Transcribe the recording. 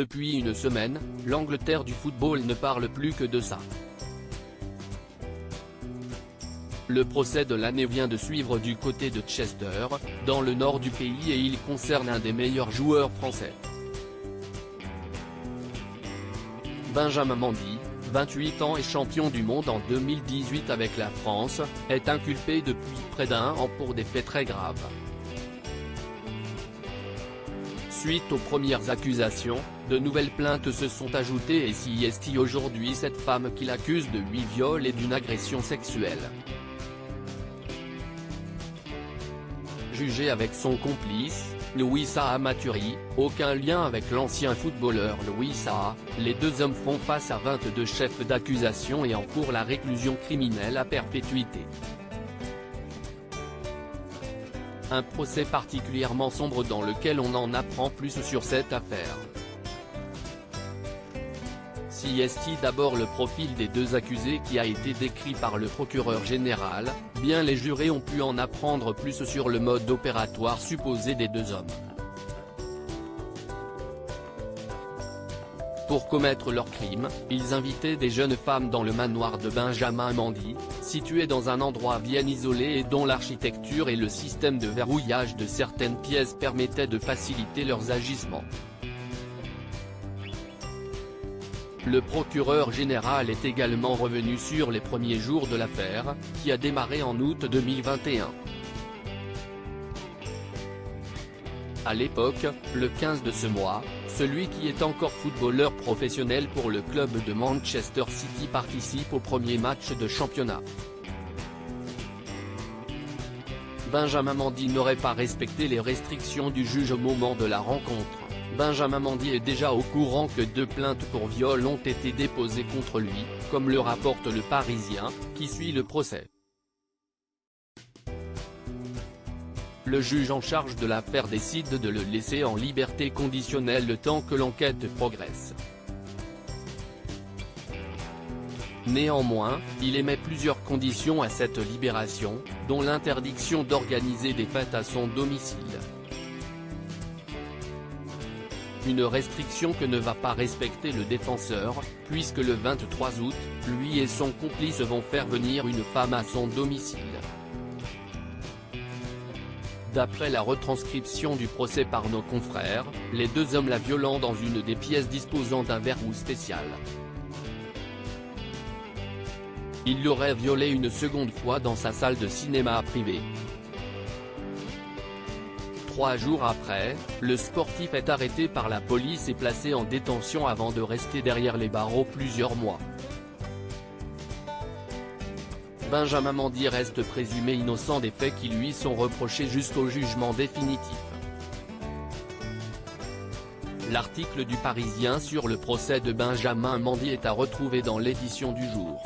Depuis une semaine, l'Angleterre du football ne parle plus que de ça. Le procès de l'année vient de suivre du côté de Chester, dans le nord du pays, et il concerne un des meilleurs joueurs français. Benjamin Mendy, 28 ans et champion du monde en 2018 avec la France, est inculpé depuis près d'un an pour des faits très graves. Suite aux premières accusations, de nouvelles plaintes se sont ajoutées et s'y estime aujourd'hui cette femme qui l'accuse de 8 viols et d'une agression sexuelle. Jugé avec son complice, Louis Saha Maturi, aucun lien avec l'ancien footballeur Louis Saha, les deux hommes font face à 22 chefs d'accusation et encourent la réclusion criminelle à perpétuité. Un procès particulièrement sombre dans lequel on en apprend plus sur cette affaire. Si est d'abord le profil des deux accusés qui a été décrit par le procureur général, bien les jurés ont pu en apprendre plus sur le mode opératoire supposé des deux hommes. Pour commettre leur crime, ils invitaient des jeunes femmes dans le manoir de Benjamin Mendy, situé dans un endroit bien isolé et dont l'architecture et le système de verrouillage de certaines pièces permettaient de faciliter leurs agissements. Le procureur général est également revenu sur les premiers jours de l'affaire, qui a démarré en août 2021. À l'époque, le 15 de ce mois, celui qui est encore footballeur professionnel pour le club de Manchester City participe au premier match de championnat. Benjamin Mendy n'aurait pas respecté les restrictions du juge au moment de la rencontre. Benjamin Mendy est déjà au courant que 2 plaintes pour viol ont été déposées contre lui, comme le rapporte Le Parisien, qui suit le procès. Le juge en charge de l'affaire décide de le laisser en liberté conditionnelle le temps que l'enquête progresse. Néanmoins, il émet plusieurs conditions à cette libération, dont l'interdiction d'organiser des fêtes à son domicile. Une restriction que ne va pas respecter le défenseur, puisque le 23 août, lui et son complice vont faire venir une femme à son domicile. D'après la retranscription du procès par nos confrères, les deux hommes la violant dans une des pièces disposant d'un verrou spécial. Il l'aurait violée une seconde fois dans sa salle de cinéma privée. 3 jours après, le sportif est arrêté par la police et placé en détention avant de rester derrière les barreaux plusieurs mois. Benjamin Mendy reste présumé innocent des faits qui lui sont reprochés jusqu'au jugement définitif. L'article du Parisien sur le procès de Benjamin Mendy est à retrouver dans l'édition du jour.